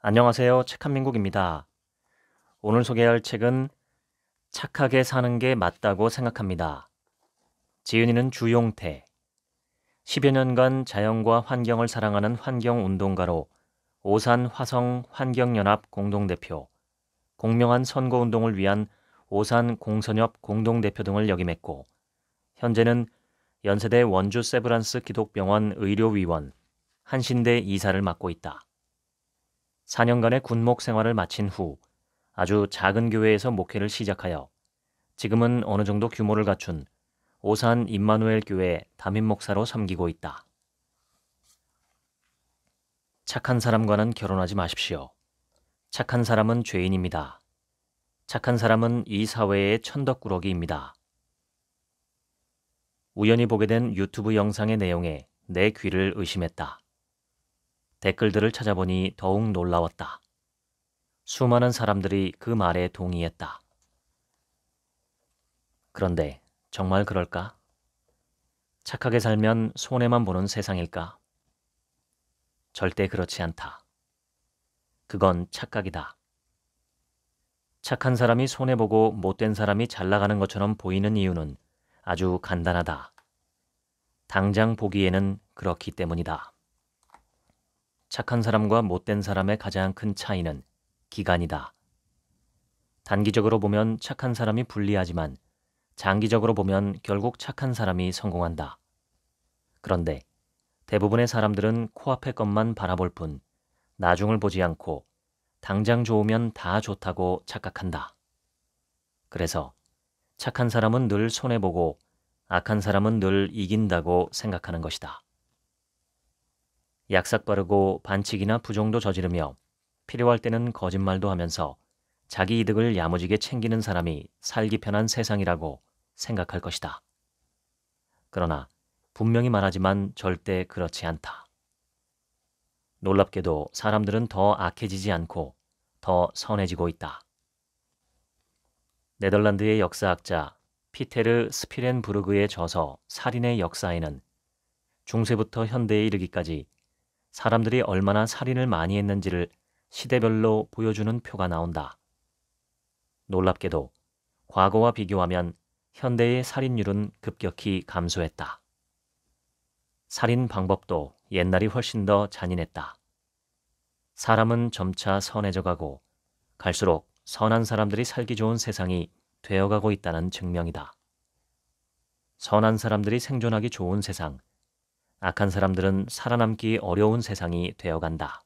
안녕하세요. 책한민국입니다. 오늘 소개할 책은 착하게 사는 게 맞다고 생각합니다. 지은이는 주용태. 10여 년간 자연과 환경을 사랑하는 환경운동가로 오산 화성 환경연합 공동대표, 공명한 선거운동을 위한 오산 공선협 공동대표 등을 역임했고 현재는 연세대 원주 세브란스 기독병원 의료위원, 한신대 이사를 맡고 있다. 4년간의 군목 생활을 마친 후 아주 작은 교회에서 목회를 시작하여 지금은 어느 정도 규모를 갖춘 오산 임마누엘 교회 담임 목사로 섬기고 있다. 착한 사람과는 결혼하지 마십시오. 착한 사람은 죄인입니다. 착한 사람은 이 사회의 천덕꾸러기입니다. 우연히 보게 된 유튜브 영상의 내용에 내 귀를 의심했다. 댓글들을 찾아보니 더욱 놀라웠다. 수많은 사람들이 그 말에 동의했다. 그런데 정말 그럴까? 착하게 살면 손해만 보는 세상일까? 절대 그렇지 않다. 그건 착각이다. 착한 사람이 손해보고 못된 사람이 잘 나가는 것처럼 보이는 이유는 아주 간단하다. 당장 보기에는 그렇기 때문이다. 착한 사람과 못된 사람의 가장 큰 차이는 기간이다. 단기적으로 보면 착한 사람이 불리하지만 장기적으로 보면 결국 착한 사람이 성공한다. 그런데 대부분의 사람들은 코앞의 것만 바라볼 뿐 나중을 보지 않고 당장 좋으면 다 좋다고 착각한다. 그래서 착한 사람은 늘 손해보고 악한 사람은 늘 이긴다고 생각하는 것이다. 약삭 빠르고 반칙이나 부정도 저지르며 필요할 때는 거짓말도 하면서 자기 이득을 야무지게 챙기는 사람이 살기 편한 세상이라고 생각할 것이다. 그러나 분명히 말하지만 절대 그렇지 않다. 놀랍게도 사람들은 더 악해지지 않고 더 선해지고 있다. 네덜란드의 역사학자 피테르 스피렌부르그의 저서 살인의 역사에는 중세부터 현대에 이르기까지 사람들이 얼마나 살인을 많이 했는지를 시대별로 보여주는 표가 나온다. 놀랍게도 과거와 비교하면 현대의 살인율은 급격히 감소했다. 살인 방법도 옛날이 훨씬 더 잔인했다. 사람은 점차 선해져 가고 갈수록 선한 사람들이 살기 좋은 세상이 되어가고 있다는 증명이다. 선한 사람들이 생존하기 좋은 세상, 악한 사람들은 살아남기 어려운 세상이 되어간다.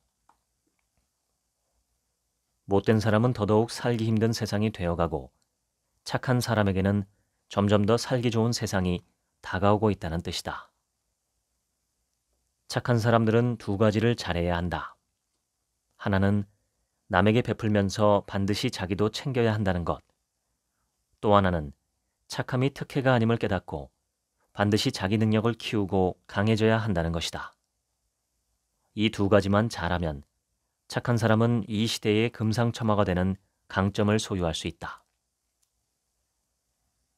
못된 사람은 더더욱 살기 힘든 세상이 되어가고 착한 사람에게는 점점 더 살기 좋은 세상이 다가오고 있다는 뜻이다. 착한 사람들은 두 가지를 잘해야 한다. 하나는 남에게 베풀면서 반드시 자기도 챙겨야 한다는 것. 또 하나는 착함이 특혜가 아님을 깨닫고 반드시 자기 능력을 키우고 강해져야 한다는 것이다. 이 두 가지만 잘하면 착한 사람은 이 시대의 금상첨화가 되는 강점을 소유할 수 있다.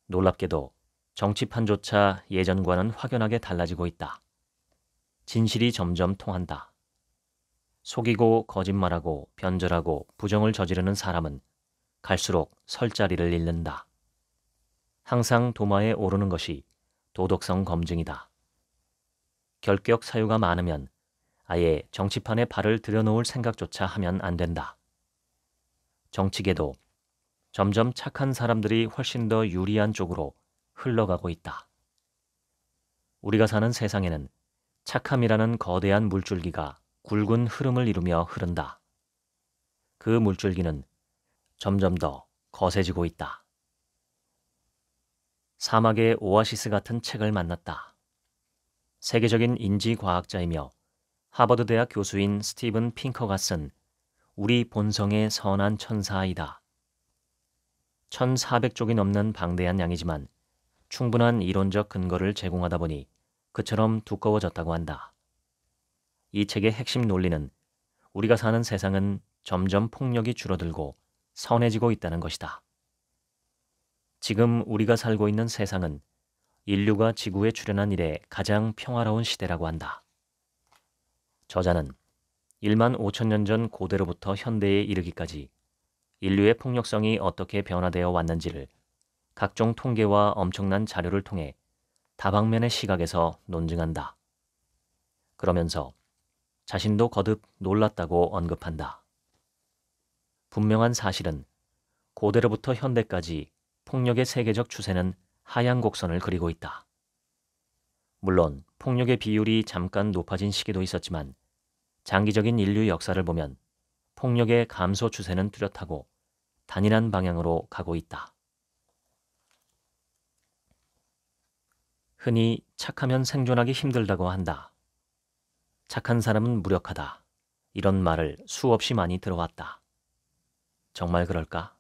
놀랍게도 정치판조차 예전과는 확연하게 달라지고 있다. 진실이 점점 통한다. 속이고 거짓말하고 변절하고 부정을 저지르는 사람은 갈수록 설 자리를 잃는다. 항상 도마에 오르는 것이 도덕성 검증이다. 결격 사유가 많으면 아예 정치판에 발을 들여놓을 생각조차 하면 안 된다. 정치계도 점점 착한 사람들이 훨씬 더 유리한 쪽으로 흘러가고 있다. 우리가 사는 세상에는 착함이라는 거대한 물줄기가 굵은 흐름을 이루며 흐른다. 그 물줄기는 점점 더 거세지고 있다. 사막의 오아시스 같은 책을 만났다. 세계적인 인지과학자이며 하버드 대학 교수인 스티븐 핑커가 쓴 우리 본성의 선한 천사이다. 1400쪽이 넘는 방대한 양이지만 충분한 이론적 근거를 제공하다 보니 그처럼 두꺼워졌다고 한다. 이 책의 핵심 논리는 우리가 사는 세상은 점점 폭력이 줄어들고 선해지고 있다는 것이다. 지금 우리가 살고 있는 세상은 인류가 지구에 출현한 이래 가장 평화로운 시대라고 한다. 저자는 1만 5천 년 전 고대로부터 현대에 이르기까지 인류의 폭력성이 어떻게 변화되어 왔는지를 각종 통계와 엄청난 자료를 통해 다방면의 시각에서 논증한다. 그러면서 자신도 거듭 놀랐다고 언급한다. 분명한 사실은 고대로부터 현대까지 폭력의 세계적 추세는 하향 곡선을 그리고 있다. 물론 폭력의 비율이 잠깐 높아진 시기도 있었지만 장기적인 인류 역사를 보면 폭력의 감소 추세는 뚜렷하고 단일한 방향으로 가고 있다. 흔히 착하면 생존하기 힘들다고 한다. 착한 사람은 무력하다. 이런 말을 수없이 많이 들어왔다. 정말 그럴까?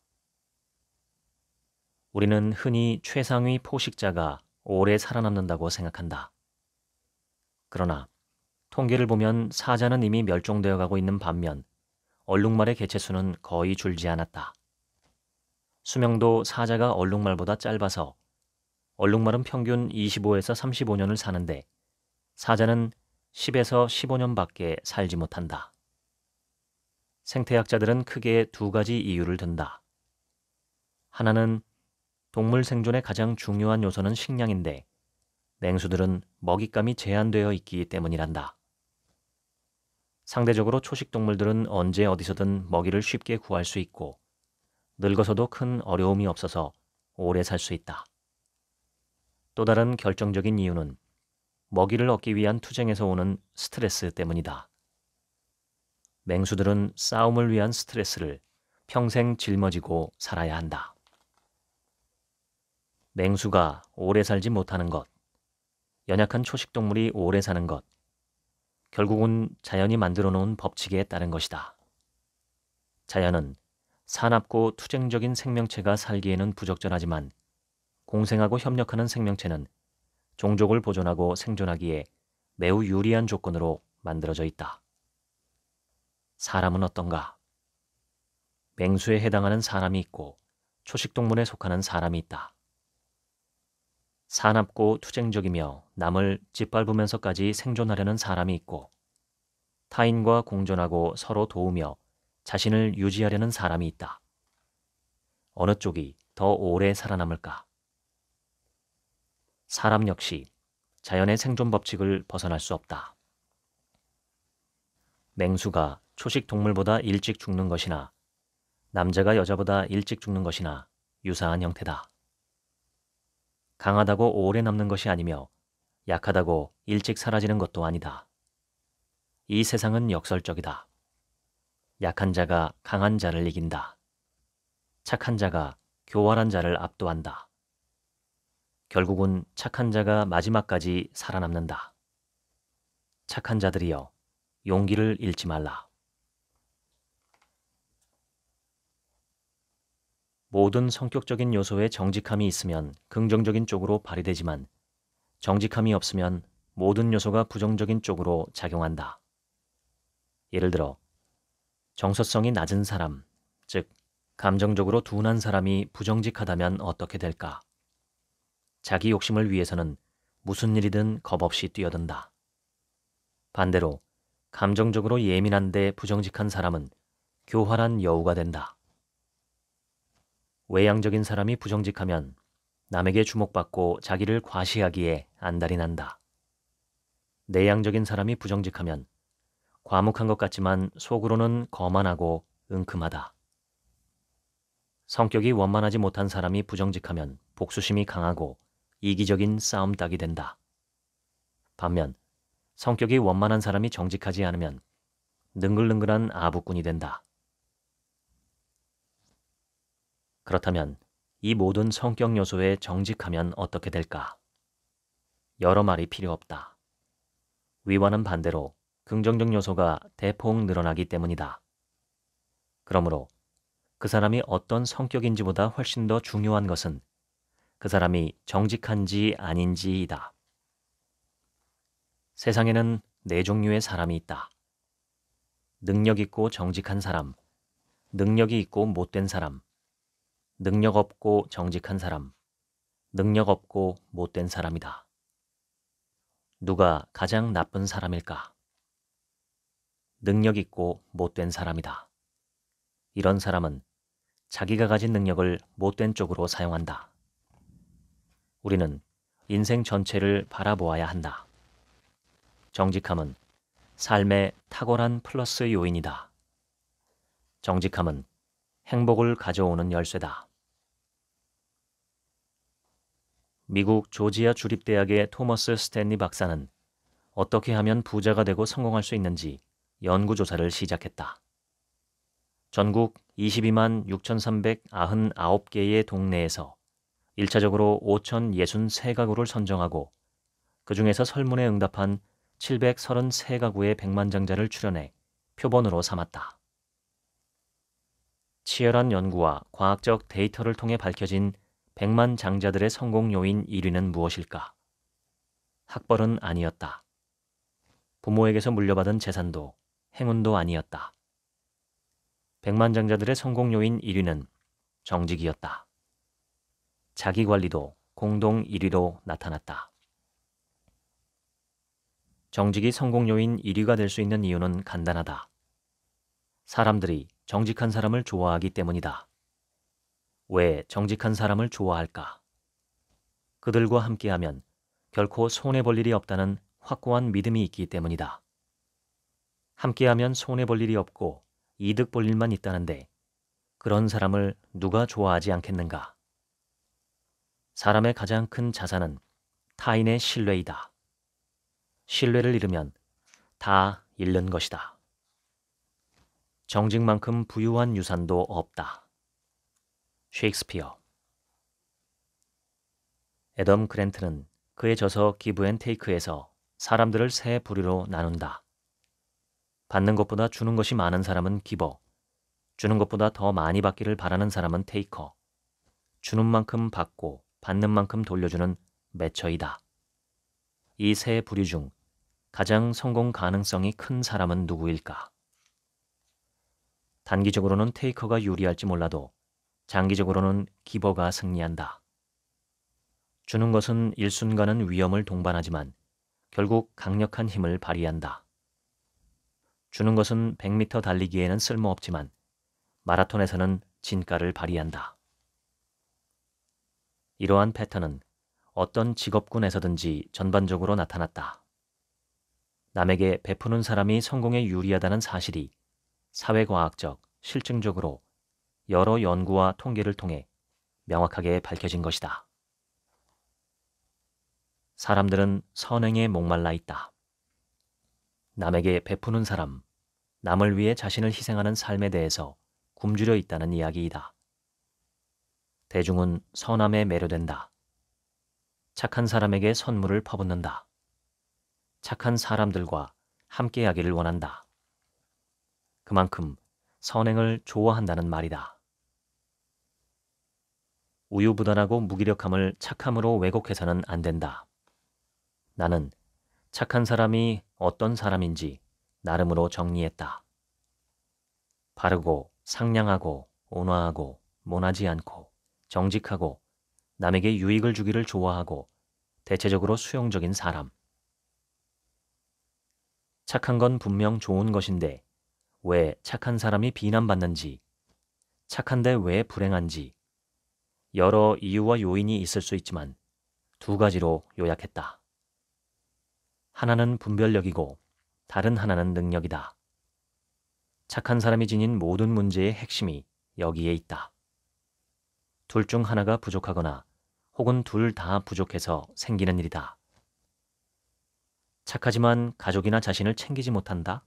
우리는 흔히 최상위 포식자가 오래 살아남는다고 생각한다. 그러나 통계를 보면 사자는 이미 멸종되어 가고 있는 반면 얼룩말의 개체수는 거의 줄지 않았다. 수명도 사자가 얼룩말보다 짧아서 얼룩말은 평균 25에서 35년을 사는데 사자는 10에서 15년밖에 살지 못한다. 생태학자들은 크게 두 가지 이유를 든다. 하나는 동물 생존의 가장 중요한 요소는 식량인데 맹수들은 먹잇감이 제한되어 있기 때문이란다. 상대적으로 초식 동물들은 언제 어디서든 먹이를 쉽게 구할 수 있고 늙어서도 큰 어려움이 없어서 오래 살 수 있다. 또 다른 결정적인 이유는 먹이를 얻기 위한 투쟁에서 오는 스트레스 때문이다. 맹수들은 싸움을 위한 스트레스를 평생 짊어지고 살아야 한다. 맹수가 오래 살지 못하는 것, 연약한 초식동물이 오래 사는 것, 결국은 자연이 만들어 놓은 법칙에 따른 것이다. 자연은 사납고 투쟁적인 생명체가 살기에는 부적절하지만 공생하고 협력하는 생명체는 종족을 보존하고 생존하기에 매우 유리한 조건으로 만들어져 있다. 사람은 어떤가? 맹수에 해당하는 사람이 있고 초식동물에 속하는 사람이 있다. 사납고 투쟁적이며 남을 짓밟으면서까지 생존하려는 사람이 있고 타인과 공존하고 서로 도우며 자신을 유지하려는 사람이 있다. 어느 쪽이 더 오래 살아남을까? 사람 역시 자연의 생존 법칙을 벗어날 수 없다. 맹수가 초식 동물보다 일찍 죽는 것이나 남자가 여자보다 일찍 죽는 것이나 유사한 형태다. 강하다고 오래 남는 것이 아니며 약하다고 일찍 사라지는 것도 아니다. 이 세상은 역설적이다. 약한 자가 강한 자를 이긴다. 착한 자가 교활한 자를 압도한다. 결국은 착한 자가 마지막까지 살아남는다. 착한 자들이여, 용기를 잃지 말라. 모든 성격적인 요소에 정직함이 있으면 긍정적인 쪽으로 발휘되지만 정직함이 없으면 모든 요소가 부정적인 쪽으로 작용한다. 예를 들어 정서성이 낮은 사람, 즉 감정적으로 둔한 사람이 부정직하다면 어떻게 될까? 자기 욕심을 위해서는 무슨 일이든 겁없이 뛰어든다. 반대로 감정적으로 예민한데 부정직한 사람은 교활한 여우가 된다. 외향적인 사람이 부정직하면 남에게 주목받고 자기를 과시하기에 안달이 난다. 내향적인 사람이 부정직하면 과묵한 것 같지만 속으로는 거만하고 은큼하다. 성격이 원만하지 못한 사람이 부정직하면 복수심이 강하고 이기적인 싸움닭이 된다. 반면 성격이 원만한 사람이 정직하지 않으면 능글능글한 아부꾼이 된다. 그렇다면 이 모든 성격 요소에 정직하면 어떻게 될까? 여러 말이 필요 없다. 위와는 반대로 긍정적 요소가 대폭 늘어나기 때문이다. 그러므로 그 사람이 어떤 성격인지보다 훨씬 더 중요한 것은 그 사람이 정직한지 아닌지이다. 세상에는 네 종류의 사람이 있다. 능력 있고 정직한 사람, 능력이 있고 못된 사람, 능력 없고 정직한 사람, 능력 없고 못된 사람이다. 누가 가장 나쁜 사람일까? 능력 있고 못된 사람이다. 이런 사람은 자기가 가진 능력을 못된 쪽으로 사용한다. 우리는 인생 전체를 바라보아야 한다. 정직함은 삶의 탁월한 플러스 요인이다. 정직함은 행복을 가져오는 열쇠다. 미국 조지아 주립대학의 토머스 스탠리 박사는 어떻게 하면 부자가 되고 성공할 수 있는지 연구조사를 시작했다. 전국 22만 6,399개의 동네에서 1차적으로 5,063가구를 선정하고 그 중에서 설문에 응답한 733가구의 백만장자를 출연해 표본으로 삼았다. 치열한 연구와 과학적 데이터를 통해 밝혀진 백만장자들의 성공 요인 1위는 무엇일까? 학벌은 아니었다. 부모에게서 물려받은 재산도 행운도 아니었다. 백만장자들의 성공 요인 1위는 정직이었다. 자기관리도 공동 1위로 나타났다. 정직이 성공 요인 1위가 될 수 있는 이유는 간단하다. 사람들이 정직한 사람을 좋아하기 때문이다. 왜 정직한 사람을 좋아할까? 그들과 함께하면 결코 손해볼 일이 없다는 확고한 믿음이 있기 때문이다. 함께하면 손해볼 일이 없고 이득 볼 일만 있다는데 그런 사람을 누가 좋아하지 않겠는가? 사람의 가장 큰 자산은 타인의 신뢰이다. 신뢰를 잃으면 다 잃는 것이다. 정직만큼 부유한 유산도 없다. 셰익스피어. 애덤 그랜트는 그의 저서 기브 앤 테이크에서 사람들을 세 부류로 나눈다. 받는 것보다 주는 것이 많은 사람은 기버, 주는 것보다 더 많이 받기를 바라는 사람은 테이커, 주는 만큼 받고 받는 만큼 돌려주는 매처이다. 이 세 부류 중 가장 성공 가능성이 큰 사람은 누구일까? 단기적으로는 테이커가 유리할지 몰라도 장기적으로는 기버가 승리한다. 주는 것은 일순간은 위험을 동반하지만 결국 강력한 힘을 발휘한다. 주는 것은 100m 달리기에는 쓸모없지만 마라톤에서는 진가를 발휘한다. 이러한 패턴은 어떤 직업군에서든지 전반적으로 나타났다. 남에게 베푸는 사람이 성공에 유리하다는 사실이 사회과학적, 실증적으로 여러 연구와 통계를 통해 명확하게 밝혀진 것이다. 사람들은 선행에 목말라 있다. 남에게 베푸는 사람, 남을 위해 자신을 희생하는 삶에 대해서 굶주려 있다는 이야기이다. 대중은 선함에 매료된다. 착한 사람에게 선물을 퍼붓는다. 착한 사람들과 함께하기를 원한다. 그만큼 선행을 좋아한다는 말이다. 우유부단하고 무기력함을 착함으로 왜곡해서는 안 된다. 나는 착한 사람이 어떤 사람인지 나름으로 정리했다. 바르고 상냥하고 온화하고 모나지 않고 정직하고 남에게 유익을 주기를 좋아하고 대체적으로 수용적인 사람. 착한 건 분명 좋은 것인데 왜 착한 사람이 비난받는지, 착한데 왜 불행한지 여러 이유와 요인이 있을 수 있지만 두 가지로 요약했다. 하나는 분별력이고 다른 하나는 능력이다. 착한 사람이 지닌 모든 문제의 핵심이 여기에 있다. 둘 중 하나가 부족하거나 혹은 둘 다 부족해서 생기는 일이다. 착하지만 가족이나 자신을 챙기지 못한다?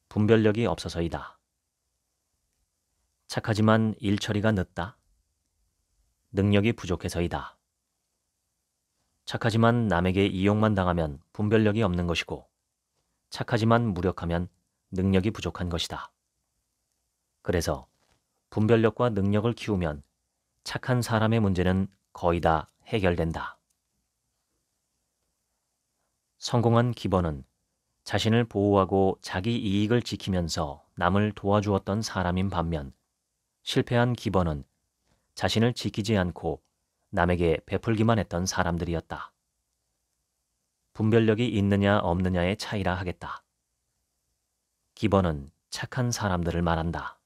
분별력이 없어서이다. 착하지만 일 처리가 늦다? 능력이 부족해서이다. 착하지만 남에게 이용만 당하면 분별력이 없는 것이고 착하지만 무력하면 능력이 부족한 것이다. 그래서 분별력과 능력을 키우면 착한 사람의 문제는 거의 다 해결된다. 성공한 기버는 자신을 보호하고 자기 이익을 지키면서 남을 도와주었던 사람인 반면 실패한 기버는 자신을 지키지 않고 남에게 베풀기만 했던 사람들이었다. 분별력이 있느냐 없느냐의 차이라 하겠다. 기번은 착한 사람들을 말한다.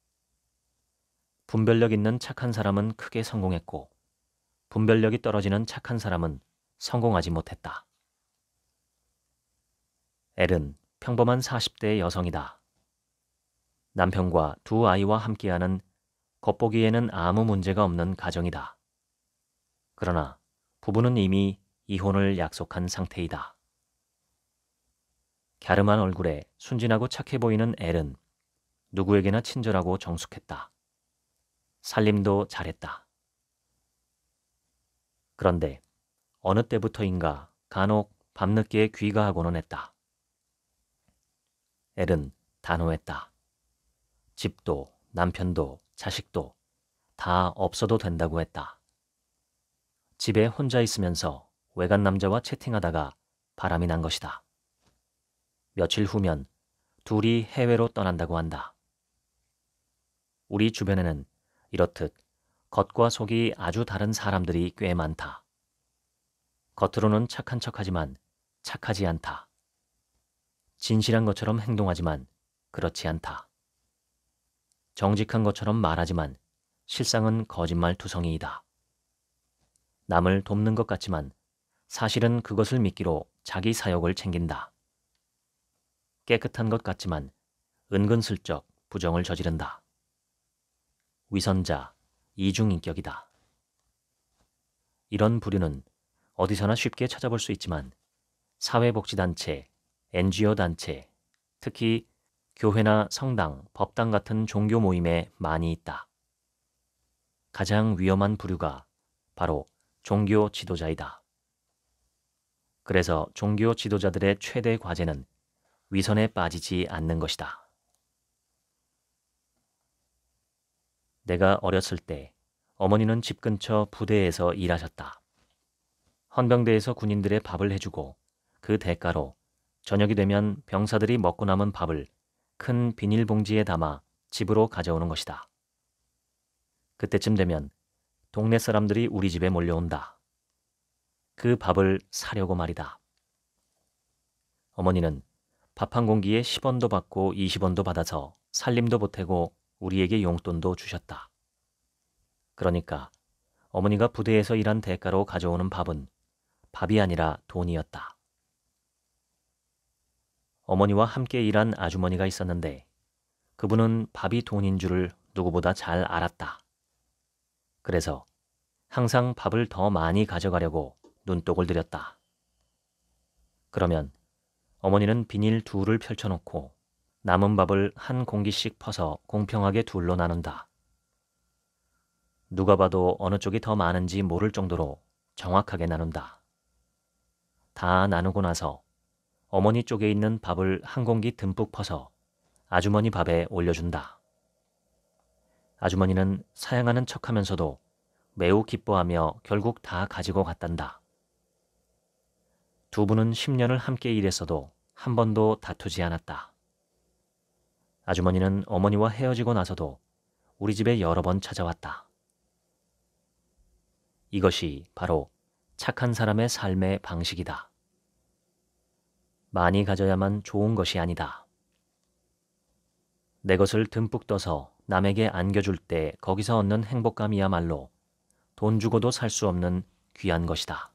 분별력 있는 착한 사람은 크게 성공했고 분별력이 떨어지는 착한 사람은 성공하지 못했다. 엘은 평범한 40대 여성이다. 남편과 두 아이와 함께하는 겉보기에는 아무 문제가 없는 가정이다. 그러나 부부는 이미 이혼을 약속한 상태이다. 갸름한 얼굴에 순진하고 착해 보이는 엘은 누구에게나 친절하고 정숙했다. 살림도 잘했다. 그런데 어느 때부터인가 간혹 밤늦게 귀가하고는 했다. 엘은 단호했다. 집도 남편도 자식도 다 없어도 된다고 했다. 집에 혼자 있으면서 외간 남자와 채팅하다가 바람이 난 것이다. 며칠 후면 둘이 해외로 떠난다고 한다. 우리 주변에는 이렇듯 겉과 속이 아주 다른 사람들이 꽤 많다. 겉으로는 착한 척하지만 착하지 않다. 진실한 것처럼 행동하지만 그렇지 않다. 정직한 것처럼 말하지만 실상은 거짓말투성이이다. 남을 돕는 것 같지만 사실은 그것을 미끼로 자기 사욕을 챙긴다. 깨끗한 것 같지만 은근슬쩍 부정을 저지른다. 위선자, 이중인격이다. 이런 부류는 어디서나 쉽게 찾아볼 수 있지만 사회복지단체, NGO 단체, 특히 교회나 성당, 법당 같은 종교 모임에 많이 있다. 가장 위험한 부류가 바로 종교 지도자이다. 그래서 종교 지도자들의 최대 과제는 위선에 빠지지 않는 것이다. 내가 어렸을 때 어머니는 집 근처 부대에서 일하셨다. 헌병대에서 군인들의 밥을 해주고 그 대가로 저녁이 되면 병사들이 먹고 남은 밥을 큰 비닐봉지에 담아 집으로 가져오는 것이다. 그때쯤 되면 동네 사람들이 우리 집에 몰려온다. 그 밥을 사려고 말이다. 어머니는 밥 한 공기에 10원도 받고 20원도 받아서 살림도 보태고 우리에게 용돈도 주셨다. 그러니까 어머니가 부대에서 일한 대가로 가져오는 밥은 밥이 아니라 돈이었다. 어머니와 함께 일한 아주머니가 있었는데 그분은 밥이 돈인 줄을 누구보다 잘 알았다. 그래서 항상 밥을 더 많이 가져가려고 눈독을 들였다. 그러면 어머니는 비닐 둘을 펼쳐놓고 남은 밥을 한 공기씩 퍼서 공평하게 둘로 나눈다. 누가 봐도 어느 쪽이 더 많은지 모를 정도로 정확하게 나눈다. 다 나누고 나서 어머니 쪽에 있는 밥을 한 공기 듬뿍 퍼서 아주머니 밥에 올려준다. 아주머니는 사양하는 척하면서도 매우 기뻐하며 결국 다 가지고 갔단다. 두 분은 10년을 함께 일했어도 한 번도 다투지 않았다. 아주머니는 어머니와 헤어지고 나서도 우리 집에 여러 번 찾아왔다. 이것이 바로 착한 사람의 삶의 방식이다. 많이 가져야만 좋은 것이 아니다. 내 것을 듬뿍 떠서 남에게 안겨줄 때 거기서 얻는 행복감이야말로 돈 주고도 살 수 없는 귀한 것이다.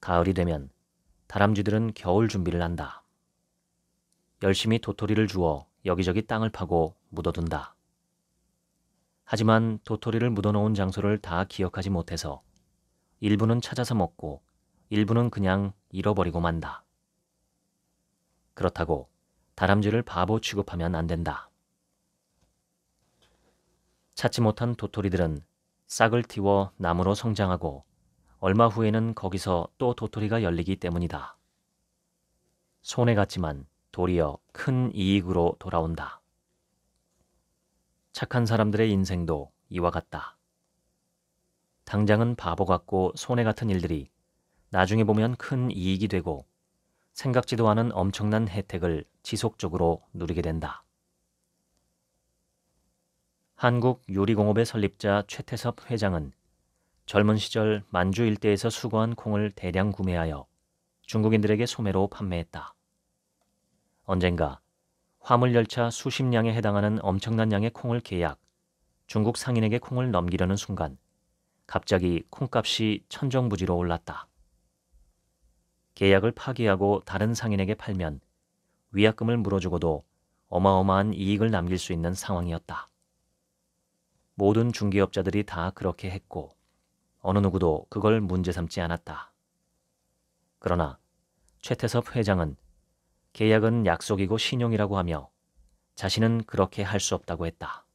가을이 되면 다람쥐들은 겨울 준비를 한다. 열심히 도토리를 주워 여기저기 땅을 파고 묻어둔다. 하지만 도토리를 묻어놓은 장소를 다 기억하지 못해서 일부는 찾아서 먹고 일부는 그냥 잃어버리고 만다. 그렇다고 다람쥐를 바보 취급하면 안 된다. 찾지 못한 도토리들은 싹을 틔워 나무로 성장하고 얼마 후에는 거기서 또 도토리가 열리기 때문이다. 손해 갔지만 도리어 큰 이익으로 돌아온다. 착한 사람들의 인생도 이와 같다. 당장은 바보 같고 손해 같은 일들이 나중에 보면 큰 이익이 되고 생각지도 않은 엄청난 혜택을 지속적으로 누리게 된다. 한국요리공업의 설립자 최태섭 회장은 젊은 시절 만주 일대에서 수거한 콩을 대량 구매하여 중국인들에게 소매로 판매했다. 언젠가 화물열차 수십 량에 해당하는 엄청난 양의 콩을 계약, 중국 상인에게 콩을 넘기려는 순간 갑자기 콩값이 천정부지로 올랐다. 계약을 파기하고 다른 상인에게 팔면 위약금을 물어주고도 어마어마한 이익을 남길 수 있는 상황이었다. 모든 중개업자들이 다 그렇게 했고 어느 누구도 그걸 문제 삼지 않았다. 그러나 최태섭 회장은 계약은 약속이고 신용이라고 하며 자신은 그렇게 할 수 없다고 했다.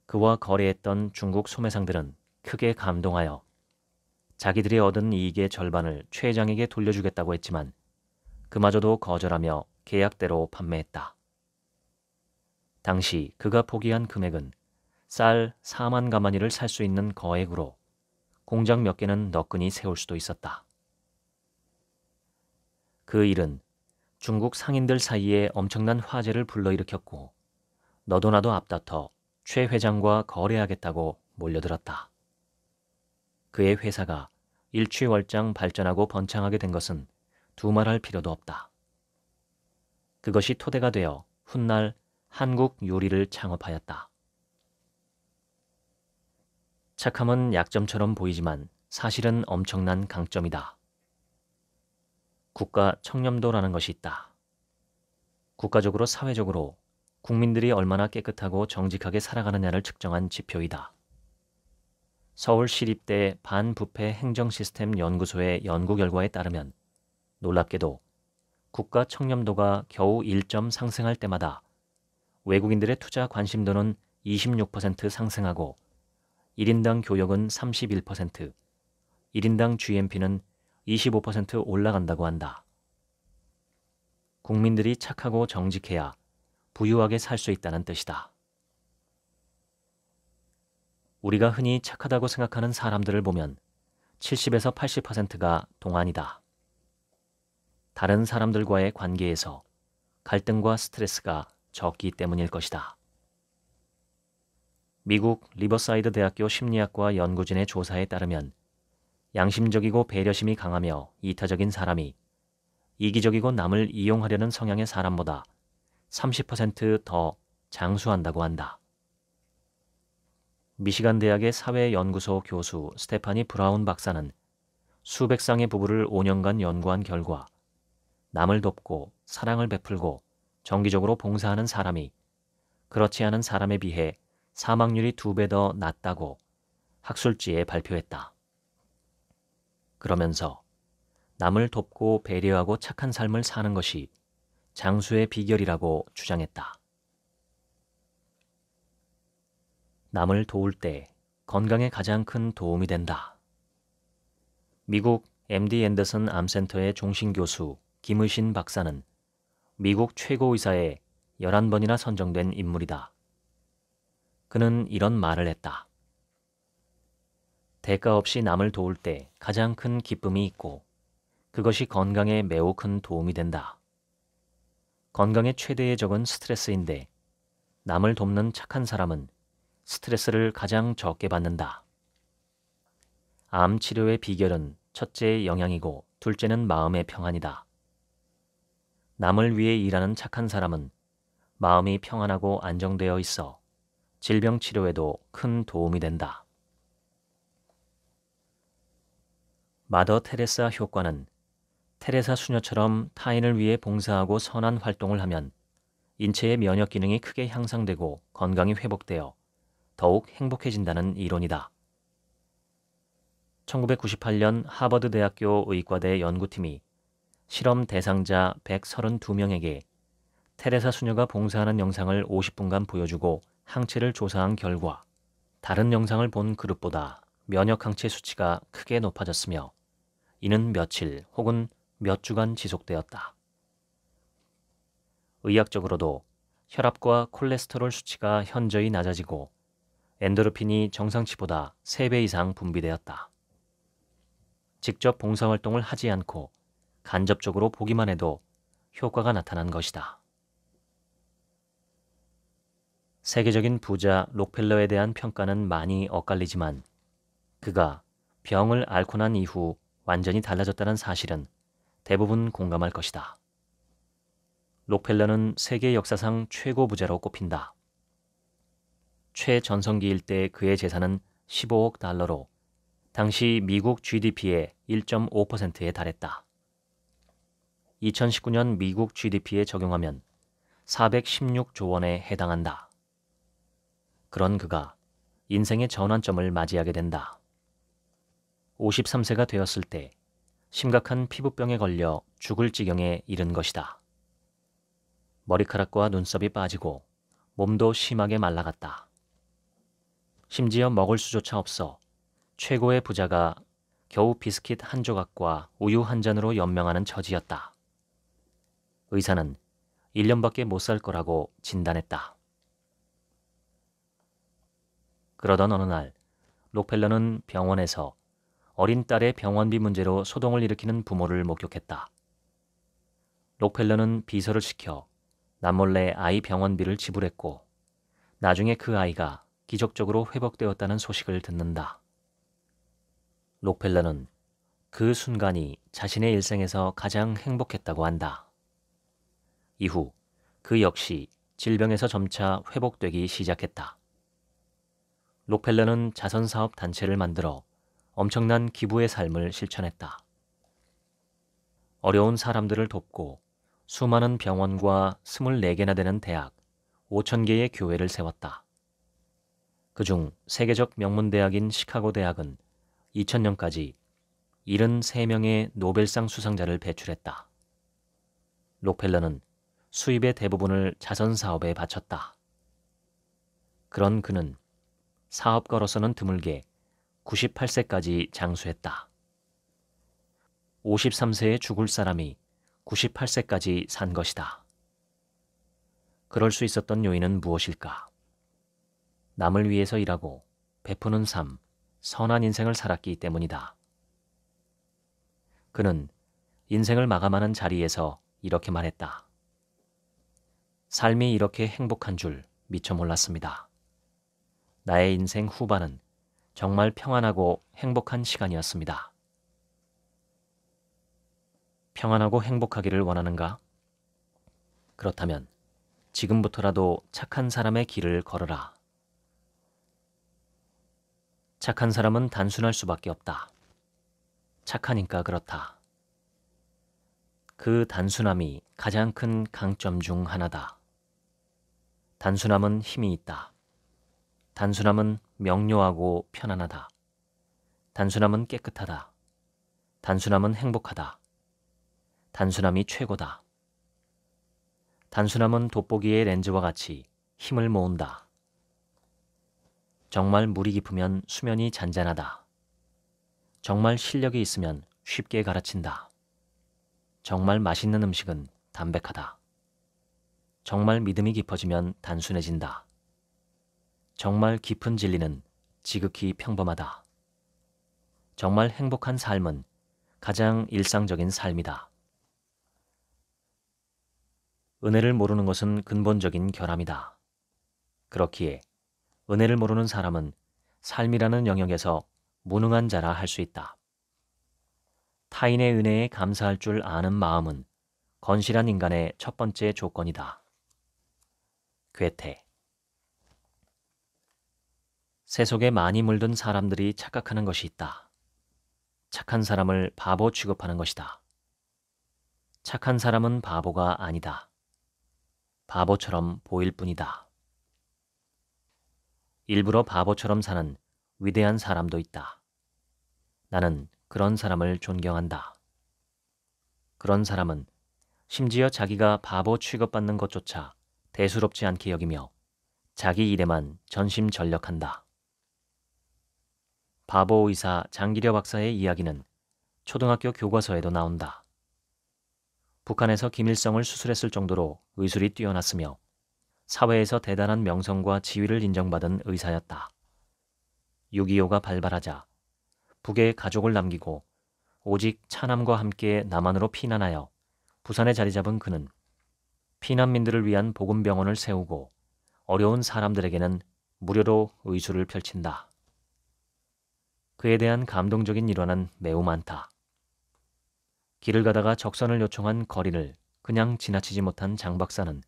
그와 거래했던 중국 소매상들은 크게 감동하여 자기들이 얻은 이익의 절반을 최 회장에게 돌려주겠다고 했지만 그마저도 거절하며 계약대로 판매했다. 당시 그가 포기한 금액은 쌀 4만 가마니를 살 수 있는 거액으로 공장 몇 개는 너끈히 세울 수도 있었다. 그 일은 중국 상인들 사이에 엄청난 화제를 불러일으켰고 너도 나도 앞다퉈 최 회장과 거래하겠다고 몰려들었다. 그의 회사가 일취월장 발전하고 번창하게 된 것은 두말할 필요도 없다. 그것이 토대가 되어 훗날 한국 요리를 창업하였다. 착함은 약점처럼 보이지만 사실은 엄청난 강점이다. 국가 청렴도라는 것이 있다. 국가적으로 사회적으로 국민들이 얼마나 깨끗하고 정직하게 살아가느냐를 측정한 지표이다. 서울시립대 반부패 행정시스템 연구소의 연구 결과에 따르면 놀랍게도 국가 청렴도가 겨우 1점 상승할 때마다 외국인들의 투자 관심도는 26% 상승하고 1인당 교역은 31%, 1인당 GNP는 25% 올라간다고 한다. 국민들이 착하고 정직해야 부유하게 살 수 있다는 뜻이다. 우리가 흔히 착하다고 생각하는 사람들을 보면 70에서 80%가 동안이다. 다른 사람들과의 관계에서 갈등과 스트레스가 적기 때문일 것이다. 미국 리버사이드 대학교 심리학과 연구진의 조사에 따르면 양심적이고 배려심이 강하며 이타적인 사람이 이기적이고 남을 이용하려는 성향의 사람보다 30% 장수한다고 한다. 미시간 대학의 사회연구소 교수 스테파니 브라운 박사는 수백 쌍의 부부를 5년간 연구한 결과 남을 돕고 사랑을 베풀고 정기적으로 봉사하는 사람이 그렇지 않은 사람에 비해 사망률이 2배 더 낮다고 학술지에 발표했다. 그러면서 남을 돕고 배려하고 착한 삶을 사는 것이 장수의 비결이라고 주장했다. 남을 도울 때 건강에 가장 큰 도움이 된다. 미국 MD 앤더슨 암센터의 종신교수 김의신 박사는 미국 최고의사에 11번이나 선정된 인물이다. 그는 이런 말을 했다. 대가 없이 남을 도울 때 가장 큰 기쁨이 있고 그것이 건강에 매우 큰 도움이 된다. 건강의 최대의 적은 스트레스인데 남을 돕는 착한 사람은 스트레스를 가장 적게 받는다. 암 치료의 비결은 첫째 영양이고 둘째는 마음의 평안이다. 남을 위해 일하는 착한 사람은 마음이 평안하고 안정되어 있어 질병 치료에도 큰 도움이 된다. 마더 테레사 효과는 테레사 수녀처럼 타인을 위해 봉사하고 선한 활동을 하면 인체의 면역 기능이 크게 향상되고 건강이 회복되어 더욱 행복해진다는 이론이다. 1998년 하버드 대학교 의과대 연구팀이 실험 대상자 132명에게 테레사 수녀가 봉사하는 영상을 50분간 보여주고 항체를 조사한 결과 다른 영상을 본 그룹보다 면역 항체 수치가 크게 높아졌으며 이는 며칠 혹은 몇 주간 지속되었다. 의학적으로도 혈압과 콜레스테롤 수치가 현저히 낮아지고 엔도르핀이 정상치보다 3배 이상 분비되었다. 직접 봉사활동을 하지 않고 간접적으로 보기만 해도 효과가 나타난 것이다. 세계적인 부자 록펠러에 대한 평가는 많이 엇갈리지만 그가 병을 앓고 난 이후 완전히 달라졌다는 사실은 대부분 공감할 것이다. 록펠러는 세계 역사상 최고 부자로 꼽힌다. 최전성기일 때 그의 재산은 15억 달러로 당시 미국 GDP의 1.5%에 달했다. 2019년 미국 GDP에 적용하면 416조 원에 해당한다. 그런 그가 인생의 전환점을 맞이하게 된다. 53세가 되었을 때 심각한 피부병에 걸려 죽을 지경에 이른 것이다. 머리카락과 눈썹이 빠지고 몸도 심하게 말라갔다. 심지어 먹을 수조차 없어 최고의 부자가 겨우 비스킷 한 조각과 우유 한 잔으로 연명하는 처지였다. 의사는 1년밖에 못 살 거라고 진단했다. 그러던 어느 날 록펠러는 병원에서 어린 딸의 병원비 문제로 소동을 일으키는 부모를 목격했다. 록펠러는 비서를 시켜 남몰래 아이 병원비를 지불했고 나중에 그 아이가 기적적으로 회복되었다는 소식을 듣는다. 록펠러는 그 순간이 자신의 일생에서 가장 행복했다고 한다. 이후 그 역시 질병에서 점차 회복되기 시작했다. 록펠러는 자선사업 단체를 만들어 엄청난 기부의 삶을 실천했다. 어려운 사람들을 돕고 수많은 병원과 24개나 되는 대학, 5,000개의 교회를 세웠다. 그중 세계적 명문대학인 시카고 대학은 2000년까지 73명의 노벨상 수상자를 배출했다. 록펠러는 수입의 대부분을 자선사업에 바쳤다. 그런 그는 사업가로서는 드물게 98세까지 장수했다. 53세에 죽을 사람이 98세까지 산 것이다. 그럴 수 있었던 요인은 무엇일까? 남을 위해서 일하고 베푸는 삶, 선한 인생을 살았기 때문이다. 그는 인생을 마감하는 자리에서 이렇게 말했다. 삶이 이렇게 행복한 줄 미처 몰랐습니다. 나의 인생 후반은 정말 평안하고 행복한 시간이었습니다. 평안하고 행복하기를 원하는가? 그렇다면 지금부터라도 착한 사람의 길을 걸어라. 착한 사람은 단순할 수밖에 없다. 착하니까 그렇다. 그 단순함이 가장 큰 강점 중 하나다. 단순함은 힘이 있다. 단순함은 명료하고 편안하다. 단순함은 깨끗하다. 단순함은 행복하다. 단순함이 최고다. 단순함은 돋보기의 렌즈와 같이 힘을 모은다. 정말 물이 깊으면 수면이 잔잔하다. 정말 실력이 있으면 쉽게 가라친다. 정말 맛있는 음식은 담백하다. 정말 믿음이 깊어지면 단순해진다. 정말 깊은 진리는 지극히 평범하다. 정말 행복한 삶은 가장 일상적인 삶이다. 은혜를 모르는 것은 근본적인 결함이다. 그렇기에 은혜를 모르는 사람은 삶이라는 영역에서 무능한 자라 할 수 있다. 타인의 은혜에 감사할 줄 아는 마음은 건실한 인간의 첫 번째 조건이다. 괴테. 새 속에 많이 물든 사람들이 착각하는 것이 있다. 착한 사람을 바보 취급하는 것이다. 착한 사람은 바보가 아니다. 바보처럼 보일 뿐이다. 일부러 바보처럼 사는 위대한 사람도 있다. 나는 그런 사람을 존경한다. 그런 사람은 심지어 자기가 바보 취급받는 것조차 대수롭지 않게 여기며 자기 일에만 전심전력한다. 바보 의사 장기려 박사의 이야기는 초등학교 교과서에도 나온다. 북한에서 김일성을 수술했을 정도로 의술이 뛰어났으며 사회에서 대단한 명성과 지위를 인정받은 의사였다. 6.25가 발발하자 북에 가족을 남기고 오직 차남과 함께 남한으로 피난하여 부산에 자리 잡은 그는 피난민들을 위한 복음병원을 세우고 어려운 사람들에게는 무료로 의술을 펼친다. 그에 대한 감동적인 일화는 매우 많다. 길을 가다가 적선을 요청한 거리를 그냥 지나치지 못한 장 박사는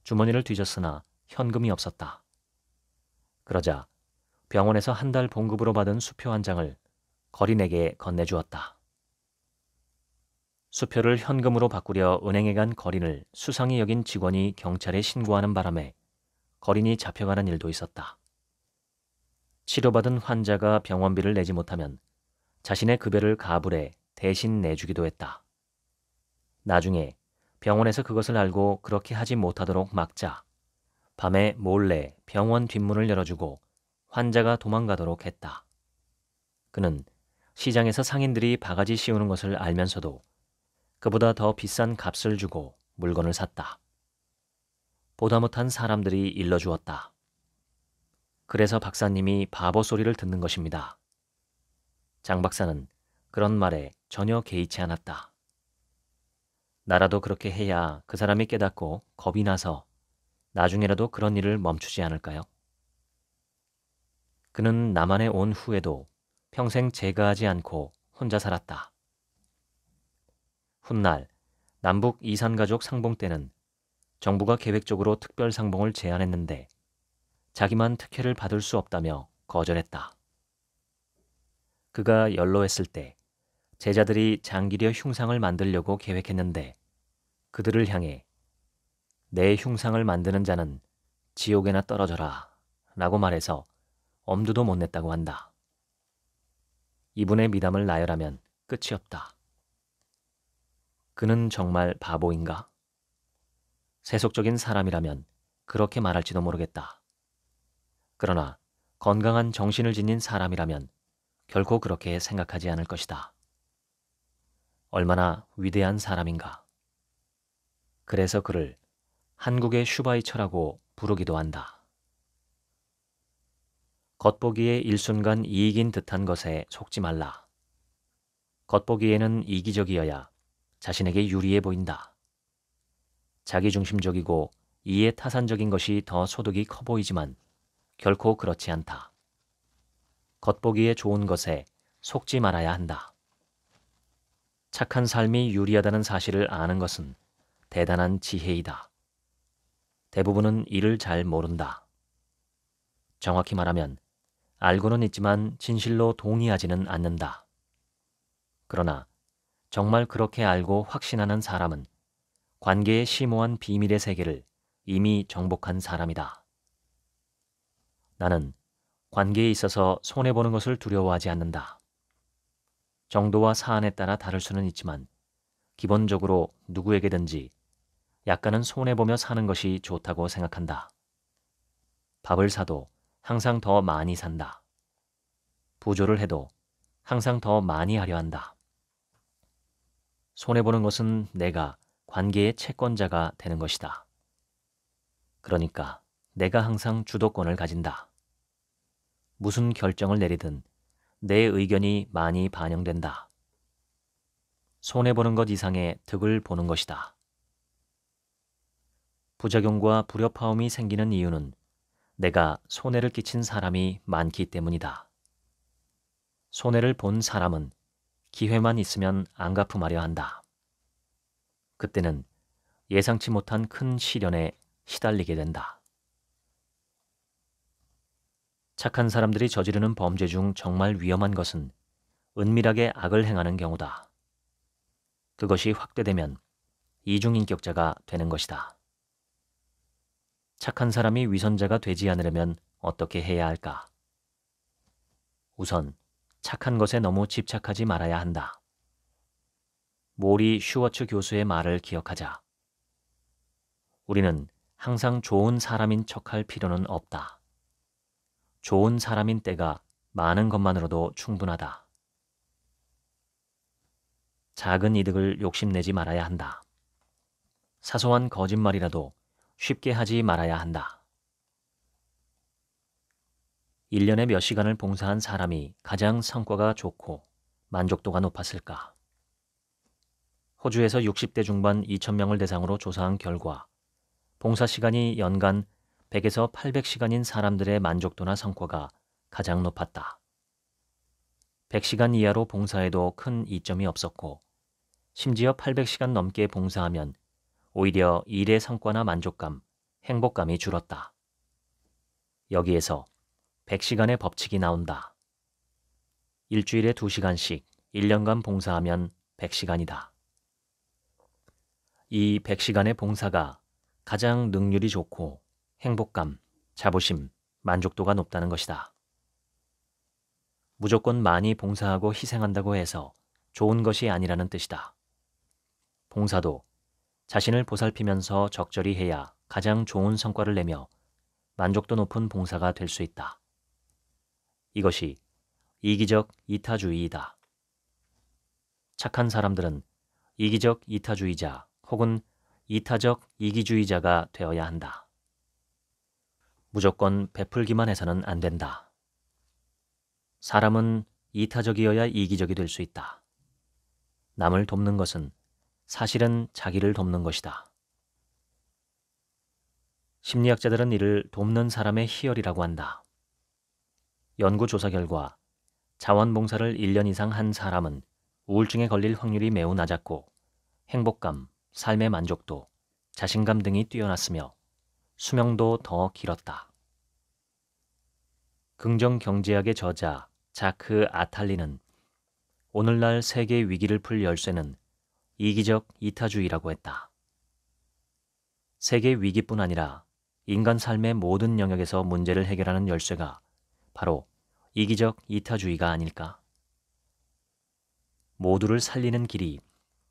주머니를 뒤졌으나 현금이 없었다. 그러자 병원에서 한 달 봉급으로 받은 수표 한 장을 거린에게 건네주었다. 수표를 현금으로 바꾸려 은행에 간 거린을 수상히 여긴 직원이 경찰에 신고하는 바람에 거린이 잡혀가는 일도 있었다. 치료받은 환자가 병원비를 내지 못하면 자신의 급여를 가불해 대신 내주기도 했다. 나중에 병원에서 그것을 알고 그렇게 하지 못하도록 막자 밤에 몰래 병원 뒷문을 열어주고 환자가 도망가도록 했다. 그는 시장에서 상인들이 바가지 씌우는 것을 알면서도 그보다 더 비싼 값을 주고 물건을 샀다. 보다 못한 사람들이 일러주었다. 그래서 박사님이 바보 소리를 듣는 것입니다. 장 박사는 그런 말에 전혀 개의치 않았다. 나라도 그렇게 해야 그 사람이 깨닫고 겁이 나서 나중에라도 그런 일을 멈추지 않을까요? 그는 남한에 온 후에도 평생 제가하지 않고 혼자 살았다. 훗날 남북 이산가족 상봉 때는 정부가 계획적으로 특별 상봉을 제안했는데 자기만 특혜를 받을 수 없다며 거절했다. 그가 연로했을 때 제자들이 장기려 흉상을 만들려고 계획했는데 그들을 향해 내 흉상을 만드는 자는 지옥에나 떨어져라 라고 말해서 엄두도 못 냈다고 한다. 이분의 미담을 나열하면 끝이 없다. 그는 정말 바보인가? 세속적인 사람이라면 그렇게 말할지도 모르겠다. 그러나 건강한 정신을 지닌 사람이라면 결코 그렇게 생각하지 않을 것이다. 얼마나 위대한 사람인가. 그래서 그를 한국의 슈바이처라고 부르기도 한다. 겉보기에 일순간 이익인 듯한 것에 속지 말라. 겉보기에는 이기적이어야 자신에게 유리해 보인다. 자기중심적이고 이해타산적인 것이 더 소득이 커 보이지만 결코 그렇지 않다. 겉보기에 좋은 것에 속지 말아야 한다. 착한 삶이 유리하다는 사실을 아는 것은 대단한 지혜이다. 대부분은 이를 잘 모른다. 정확히 말하면 알고는 있지만 진실로 동의하지는 않는다. 그러나 정말 그렇게 알고 확신하는 사람은 관계의 심오한 비밀의 세계를 이미 정복한 사람이다. 나는 관계에 있어서 손해보는 것을 두려워하지 않는다. 정도와 사안에 따라 다를 수는 있지만 기본적으로 누구에게든지 약간은 손해보며 사는 것이 좋다고 생각한다. 밥을 사도 항상 더 많이 산다. 부조를 해도 항상 더 많이 하려 한다. 손해보는 것은 내가 관계의 채권자가 되는 것이다. 그러니까 내가 항상 주도권을 가진다. 무슨 결정을 내리든 내 의견이 많이 반영된다. 손해보는 것 이상의 득을 보는 것이다. 부작용과 불협화음이 생기는 이유는 내가 손해를 끼친 사람이 많기 때문이다. 손해를 본 사람은 기회만 있으면 안 갚음하려 한다. 그때는 예상치 못한 큰 시련에 시달리게 된다. 착한 사람들이 저지르는 범죄 중 정말 위험한 것은 은밀하게 악을 행하는 경우다. 그것이 확대되면 이중인격자가 되는 것이다. 착한 사람이 위선자가 되지 않으려면 어떻게 해야 할까? 우선 착한 것에 너무 집착하지 말아야 한다. 모리 슈워츠 교수의 말을 기억하자. 우리는 항상 좋은 사람인 척할 필요는 없다. 좋은 사람인 때가 많은 것만으로도 충분하다. 작은 이득을 욕심내지 말아야 한다. 사소한 거짓말이라도 쉽게 하지 말아야 한다. 1년에 몇 시간을 봉사한 사람이 가장 성과가 좋고 만족도가 높았을까? 호주에서 60대 중반 2,000명을 대상으로 조사한 결과 봉사 시간이 연간 100에서 800시간인 사람들의 만족도나 성과가 가장 높았다. 100시간 이하로 봉사해도 큰 이점이 없었고 심지어 800시간 넘게 봉사하면 오히려 일의 성과나 만족감, 행복감이 줄었다. 여기에서 100시간의 법칙이 나온다. 일주일에 2시간씩 1년간 봉사하면 100시간이다. 이 100시간의 봉사가 가장 능률이 좋고 행복감, 자부심, 만족도가 높다는 것이다. 무조건 많이 봉사하고 희생한다고 해서 좋은 것이 아니라는 뜻이다. 봉사도 자신을 보살피면서 적절히 해야 가장 좋은 성과를 내며 만족도 높은 봉사가 될 수 있다. 이것이 이기적 이타주의이다. 착한 사람들은 이기적 이타주의자 혹은 이타적 이기주의자가 되어야 한다. 무조건 베풀기만 해서는 안 된다. 사람은 이타적이어야 이기적이 될 수 있다. 남을 돕는 것은 사실은 자기를 돕는 것이다. 심리학자들은 이를 돕는 사람의 희열이라고 한다. 연구조사 결과 자원봉사를 1년 이상 한 사람은 우울증에 걸릴 확률이 매우 낮았고 행복감, 삶의 만족도, 자신감 등이 뛰어났으며 수명도 더 길었다. 긍정경제학의 저자 자크 아탈리는 오늘날 세계 위기를 풀 열쇠는 이기적 이타주의라고 했다. 세계 위기뿐 아니라 인간 삶의 모든 영역에서 문제를 해결하는 열쇠가 바로 이기적 이타주의가 아닐까? 모두를 살리는 길이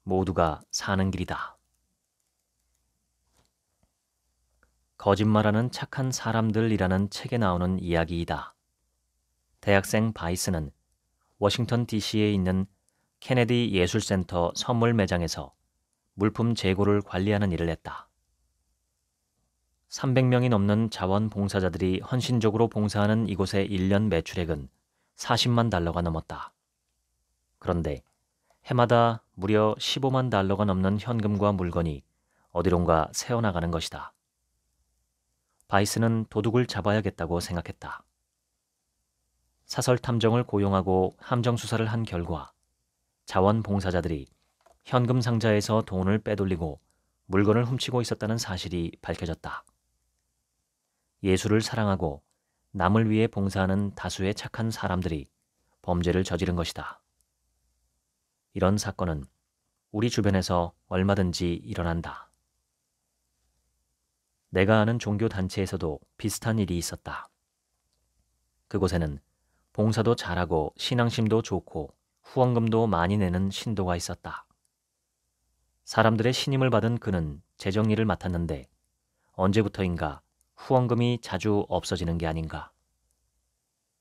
모두가 사는 길이다. 거짓말하는 착한 사람들이라는 책에 나오는 이야기이다. 대학생 바이스는 워싱턴 DC에 있는 케네디 예술센터 선물 매장에서 물품 재고를 관리하는 일을 했다. 300명이 넘는 자원봉사자들이 헌신적으로 봉사하는 이곳의 1년 매출액은 40만 달러가 넘었다. 그런데 해마다 무려 15만 달러가 넘는 현금과 물건이 어디론가 새어나가는 것이다. 바이스는 도둑을 잡아야겠다고 생각했다. 사설 탐정을 고용하고 함정 수사를 한 결과 자원봉사자들이 현금 상자에서 돈을 빼돌리고 물건을 훔치고 있었다는 사실이 밝혀졌다. 예술을 사랑하고 남을 위해 봉사하는 다수의 착한 사람들이 범죄를 저지른 것이다. 이런 사건은 우리 주변에서 얼마든지 일어난다. 내가 아는 종교 단체에서도 비슷한 일이 있었다. 그곳에는 봉사도 잘하고 신앙심도 좋고 후원금도 많이 내는 신도가 있었다. 사람들의 신임을 받은 그는 재정일을 맡았는데 언제부터인가 후원금이 자주 없어지는 게 아닌가.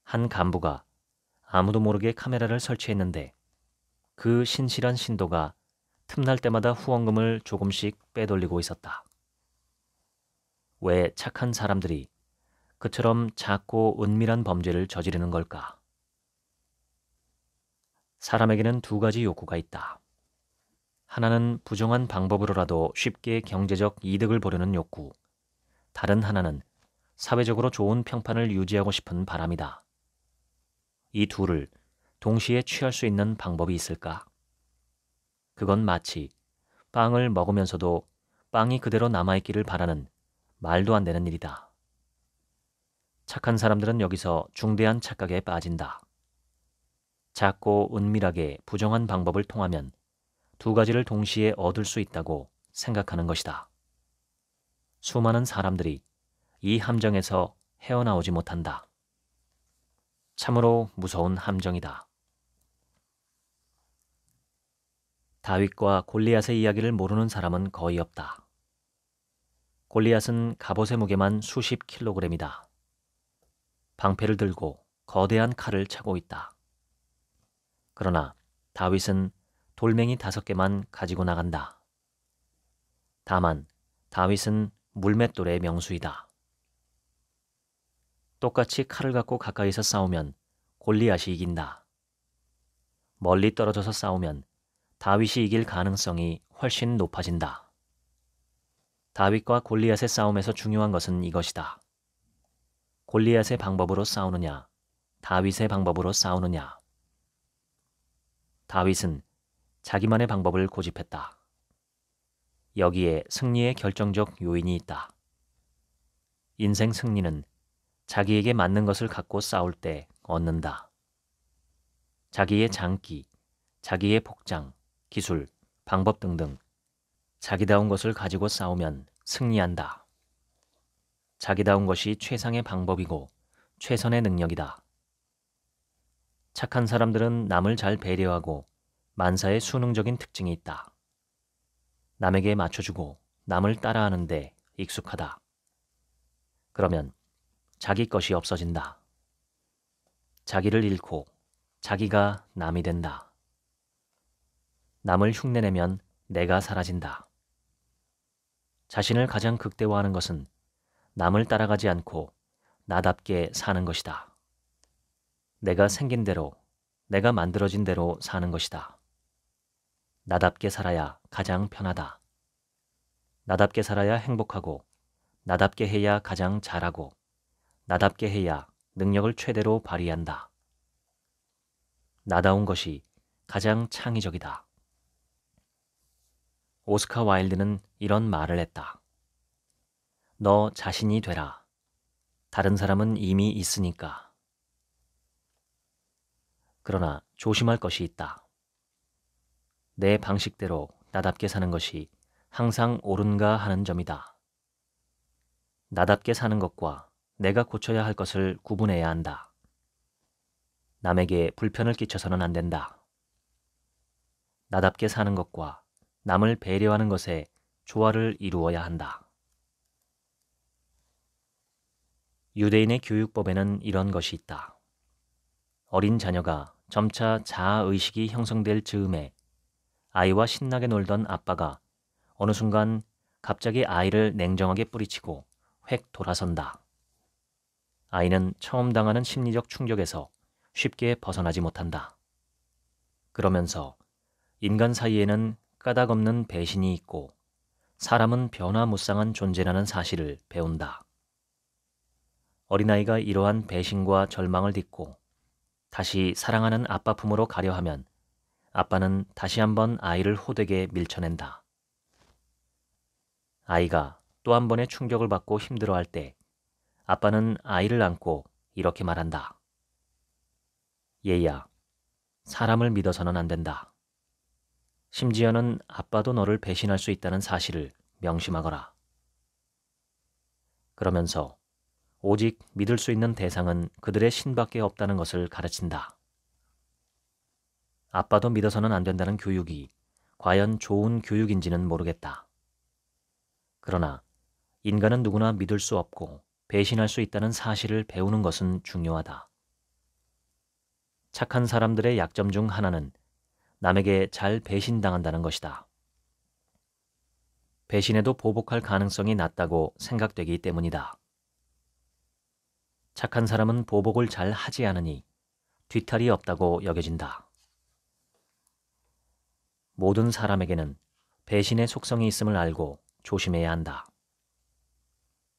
한 간부가 아무도 모르게 카메라를 설치했는데 그 신실한 신도가 틈날 때마다 후원금을 조금씩 빼돌리고 있었다. 왜 착한 사람들이 그처럼 작고 은밀한 범죄를 저지르는 걸까? 사람에게는 2가지 욕구가 있다. 하나는 부정한 방법으로라도 쉽게 경제적 이득을 보려는 욕구, 다른 하나는 사회적으로 좋은 평판을 유지하고 싶은 바람이다. 이 둘을 동시에 취할 수 있는 방법이 있을까? 그건 마치 빵을 먹으면서도 빵이 그대로 남아있기를 바라는 말도 안 되는 일이다. 착한 사람들은 여기서 중대한 착각에 빠진다. 작고 은밀하게 부정한 방법을 통하면 2가지를 동시에 얻을 수 있다고 생각하는 것이다. 수많은 사람들이 이 함정에서 헤어나오지 못한다. 참으로 무서운 함정이다. 다윗과 골리앗의 이야기를 모르는 사람은 거의 없다. 골리앗은 갑옷의 무게만 수십 킬로그램이다. 방패를 들고 거대한 칼을 차고 있다. 그러나 다윗은 돌멩이 5개만 가지고 나간다. 다만 다윗은 물맷돌의 명수이다. 똑같이 칼을 갖고 가까이서 싸우면 골리앗이 이긴다. 멀리 떨어져서 싸우면 다윗이 이길 가능성이 훨씬 높아진다. 다윗과 골리앗의 싸움에서 중요한 것은 이것이다. 골리앗의 방법으로 싸우느냐, 다윗의 방법으로 싸우느냐. 다윗은 자기만의 방법을 고집했다. 여기에 승리의 결정적 요인이 있다. 인생 승리는 자기에게 맞는 것을 갖고 싸울 때 얻는다. 자기의 장기, 자기의 복장, 기술, 방법 등등 자기다운 것을 가지고 싸우면 승리한다. 자기다운 것이 최상의 방법이고 최선의 능력이다. 착한 사람들은 남을 잘 배려하고 만사에 수능적인 특징이 있다. 남에게 맞춰주고 남을 따라하는데 익숙하다. 그러면 자기 것이 없어진다. 자기를 잃고 자기가 남이 된다. 남을 흉내내면 내가 사라진다. 자신을 가장 극대화하는 것은 남을 따라가지 않고 나답게 사는 것이다. 내가 생긴 대로, 내가 만들어진 대로 사는 것이다. 나답게 살아야 가장 편하다. 나답게 살아야 행복하고, 나답게 해야 가장 잘하고, 나답게 해야 능력을 최대로 발휘한다. 나다운 것이 가장 창의적이다. 오스카 와일드는 이런 말을 했다. 너 자신이 되라. 다른 사람은 이미 있으니까. 그러나 조심할 것이 있다. 내 방식대로 나답게 사는 것이 항상 옳은가 하는 점이다. 나답게 사는 것과 내가 고쳐야 할 것을 구분해야 한다. 남에게 불편을 끼쳐서는 안 된다. 나답게 사는 것과 남을 배려하는 것에 조화를 이루어야 한다. 유대인의 교육법에는 이런 것이 있다. 어린 자녀가 점차 자아의식이 형성될 즈음에 아이와 신나게 놀던 아빠가 어느 순간 갑자기 아이를 냉정하게 뿌리치고 획 돌아선다. 아이는 처음 당하는 심리적 충격에서 쉽게 벗어나지 못한다. 그러면서 인간 사이에는 까닭없는 배신이 있고 사람은 변화무쌍한 존재라는 사실을 배운다. 어린아이가 이러한 배신과 절망을 딛고 다시 사랑하는 아빠 품으로 가려 하면 아빠는 다시 한번 아이를 호되게 밀쳐낸다. 아이가 또 한 번의 충격을 받고 힘들어할 때 아빠는 아이를 안고 이렇게 말한다. 얘야, 사람을 믿어서는 안 된다. 심지어는 아빠도 너를 배신할 수 있다는 사실을 명심하거라. 그러면서 오직 믿을 수 있는 대상은 그들의 신밖에 없다는 것을 가르친다. 아빠도 믿어서는 안 된다는 교육이 과연 좋은 교육인지는 모르겠다. 그러나 인간은 누구나 믿을 수 없고 배신할 수 있다는 사실을 배우는 것은 중요하다. 착한 사람들의 약점 중 하나는 남에게 잘 배신당한다는 것이다. 배신해도 보복할 가능성이 낮다고 생각되기 때문이다. 착한 사람은 보복을 잘 하지 않으니 뒤탈이 없다고 여겨진다. 모든 사람에게는 배신의 속성이 있음을 알고 조심해야 한다.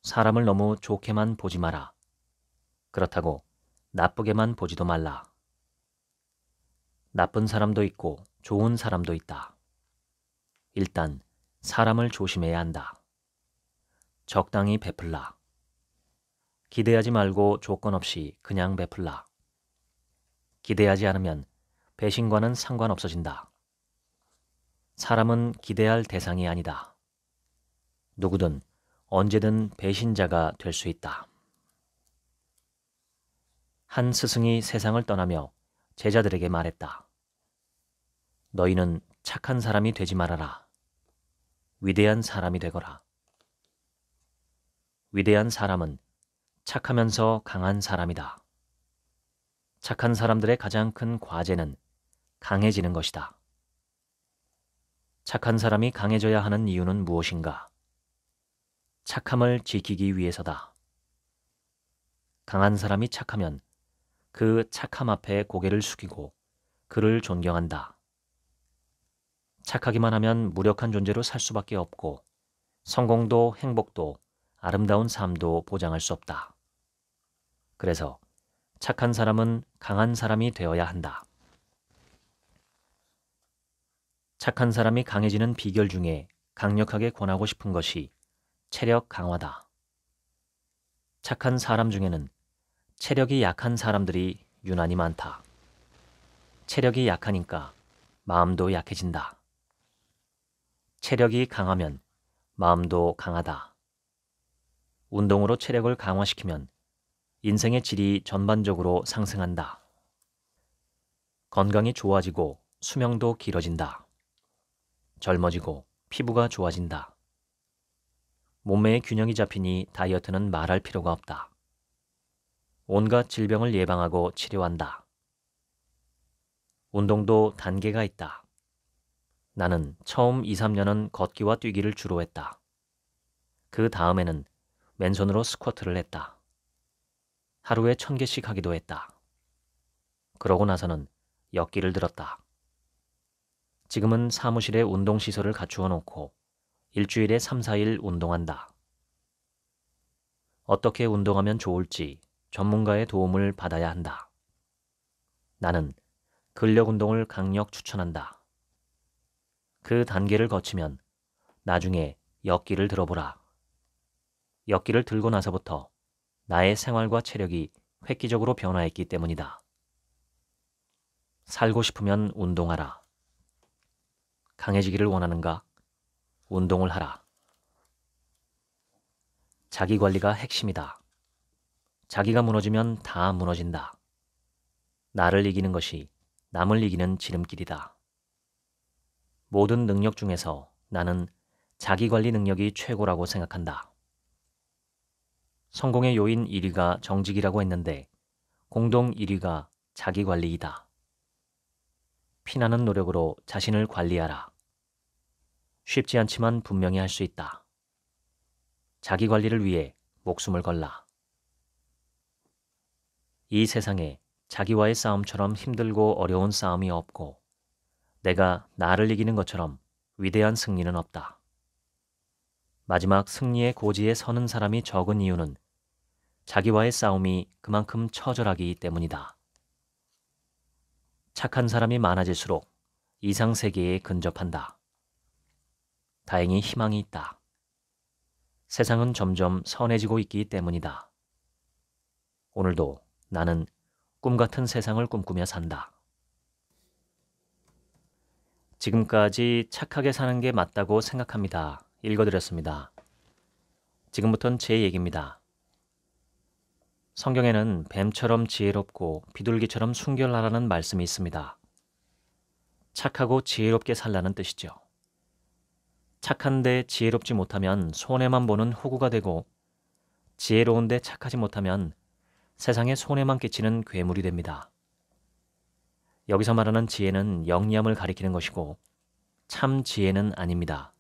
사람을 너무 좋게만 보지 마라. 그렇다고 나쁘게만 보지도 말라. 나쁜 사람도 있고 좋은 사람도 있다. 일단 사람을 조심해야 한다. 적당히 베풀라. 기대하지 말고 조건 없이 그냥 베풀라. 기대하지 않으면 배신과는 상관없어진다. 사람은 기대할 대상이 아니다. 누구든 언제든 배신자가 될 수 있다. 한 스승이 세상을 떠나며 제자들에게 말했다. 너희는 착한 사람이 되지 말아라. 위대한 사람이 되거라. 위대한 사람은 착하면서 강한 사람이다. 착한 사람들의 가장 큰 과제는 강해지는 것이다. 착한 사람이 강해져야 하는 이유는 무엇인가? 착함을 지키기 위해서다. 강한 사람이 착하면 그 착함 앞에 고개를 숙이고 그를 존경한다. 착하기만 하면 무력한 존재로 살 수밖에 없고 성공도 행복도 아름다운 삶도 보장할 수 없다. 그래서 착한 사람은 강한 사람이 되어야 한다. 착한 사람이 강해지는 비결 중에 강력하게 권하고 싶은 것이 체력 강화다. 착한 사람 중에는 체력이 약한 사람들이 유난히 많다. 체력이 약하니까 마음도 약해진다. 체력이 강하면 마음도 강하다. 운동으로 체력을 강화시키면 인생의 질이 전반적으로 상승한다. 건강이 좋아지고 수명도 길어진다. 젊어지고 피부가 좋아진다. 몸매의 균형이 잡히니 다이어트는 말할 필요가 없다. 온갖 질병을 예방하고 치료한다. 운동도 단계가 있다. 나는 처음 2, 3년은 걷기와 뛰기를 주로 했다. 그 다음에는 맨손으로 스쿼트를 했다. 하루에 1000개씩 하기도 했다. 그러고 나서는 역기를 들었다. 지금은 사무실에 운동시설을 갖추어 놓고 일주일에 3, 4일 운동한다. 어떻게 운동하면 좋을지 전문가의 도움을 받아야 한다. 나는 근력 운동을 강력 추천한다. 그 단계를 거치면 나중에 역기를 들어보라. 역기를 들고 나서부터 나의 생활과 체력이 획기적으로 변화했기 때문이다. 살고 싶으면 운동하라. 강해지기를 원하는가? 운동을 하라. 자기관리가 핵심이다. 자기가 무너지면 다 무너진다. 나를 이기는 것이 남을 이기는 지름길이다. 모든 능력 중에서 나는 자기관리 능력이 최고라고 생각한다. 성공의 요인 1위가 정직이라고 했는데 공동 1위가 자기관리이다. 피나는 노력으로 자신을 관리하라. 쉽지 않지만 분명히 할 수 있다. 자기관리를 위해 목숨을 걸라. 이 세상에 자기와의 싸움처럼 힘들고 어려운 싸움이 없고 내가 나를 이기는 것처럼 위대한 승리는 없다. 마지막 승리의 고지에 서는 사람이 적은 이유는 자기와의 싸움이 그만큼 처절하기 때문이다. 착한 사람이 많아질수록 이상세계에 근접한다. 다행히 희망이 있다. 세상은 점점 선해지고 있기 때문이다. 오늘도 나는 꿈같은 세상을 꿈꾸며 산다. 지금까지 착하게 사는 게 맞다고 생각합니다. 읽어드렸습니다. 지금부터는 제 얘기입니다. 성경에는 뱀처럼 지혜롭고 비둘기처럼 순결하라는 말씀이 있습니다. 착하고 지혜롭게 살라는 뜻이죠. 착한데 지혜롭지 못하면 손해만 보는 호구가 되고 지혜로운데 착하지 못하면 세상에 손해만 끼치는 괴물이 됩니다. 여기서 말하는 지혜는 영리함을 가리키는 것이고 참 지혜는 아닙니다.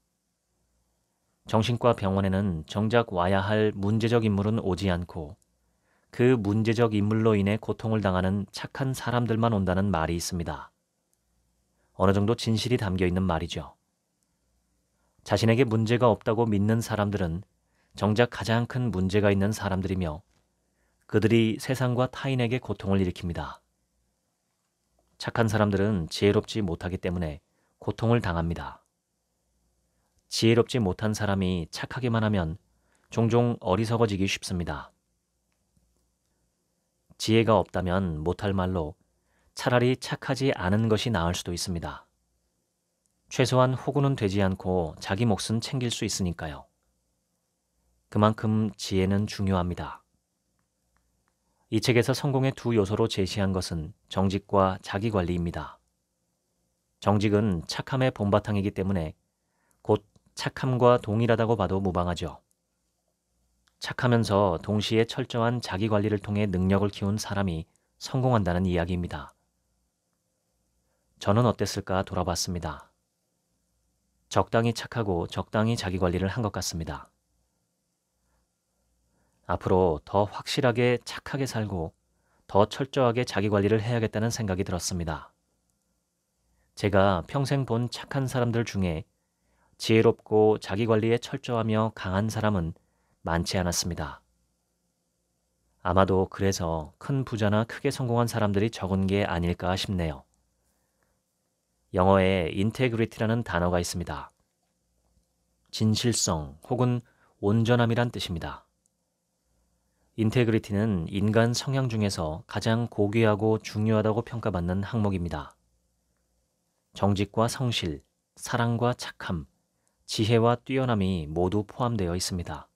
정신과 병원에는 정작 와야 할 문제적 인물은 오지 않고 그 문제적 인물로 인해 고통을 당하는 착한 사람들만 온다는 말이 있습니다. 어느 정도 진실이 담겨 있는 말이죠. 자신에게 문제가 없다고 믿는 사람들은 정작 가장 큰 문제가 있는 사람들이며 그들이 세상과 타인에게 고통을 일으킵니다. 착한 사람들은 지혜롭지 못하기 때문에 고통을 당합니다. 지혜롭지 못한 사람이 착하기만 하면 종종 어리석어지기 쉽습니다. 지혜가 없다면 못할 말로 차라리 착하지 않은 것이 나을 수도 있습니다. 최소한 호구는 되지 않고 자기 몫은 챙길 수 있으니까요. 그만큼 지혜는 중요합니다. 이 책에서 성공의 두 요소로 제시한 것은 정직과 자기관리입니다. 정직은 착함의 본바탕이기 때문에 곧 착함과 동일하다고 봐도 무방하죠. 착하면서 동시에 철저한 자기관리를 통해 능력을 키운 사람이 성공한다는 이야기입니다. 저는 어땠을까 돌아봤습니다. 적당히 착하고 적당히 자기관리를 한 것 같습니다. 앞으로 더 확실하게 착하게 살고 더 철저하게 자기관리를 해야겠다는 생각이 들었습니다. 제가 평생 본 착한 사람들 중에 지혜롭고 자기관리에 철저하며 강한 사람은 많지 않았습니다. 아마도 그래서 큰 부자나 크게 성공한 사람들이 적은 게 아닐까 싶네요. 영어에 인테그리티라는 단어가 있습니다. 진실성 혹은 온전함이란 뜻입니다. 인테그리티는 인간 성향 중에서 가장 고귀하고 중요하다고 평가받는 항목입니다. 정직과 성실, 사랑과 착함, 지혜와 뛰어남이 모두 포함되어 있습니다.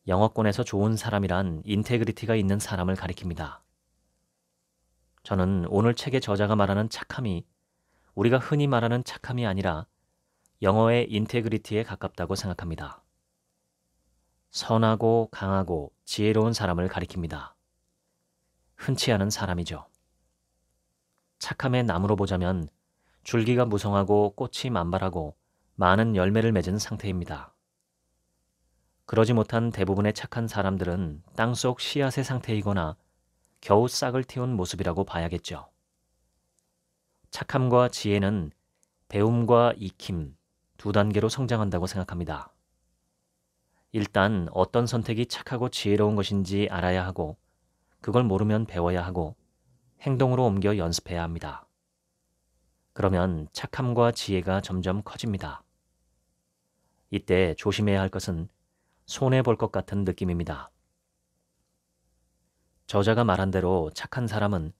영어권에서 좋은 사람이란 인테그리티가 있는 사람을 가리킵니다. 저는 오늘 책의 저자가 말하는 착함이 우리가 흔히 말하는 착함이 아니라 영어의 인테그리티에 가깝다고 생각합니다. 선하고 강하고 지혜로운 사람을 가리킵니다. 흔치 않은 사람이죠. 착함의 나무로 보자면 줄기가 무성하고 꽃이 만발하고 많은 열매를 맺은 상태입니다. 그러지 못한 대부분의 착한 사람들은 땅속 씨앗의 상태이거나 겨우 싹을 틔운 모습이라고 봐야겠죠. 착함과 지혜는 배움과 익힘 두 단계로 성장한다고 생각합니다. 일단 어떤 선택이 착하고 지혜로운 것인지 알아야 하고 그걸 모르면 배워야 하고 행동으로 옮겨 연습해야 합니다. 그러면 착함과 지혜가 점점 커집니다. 이때 조심해야 할 것은 손해볼 것 같은 느낌입니다. 저자가 말한 대로 착한 사람은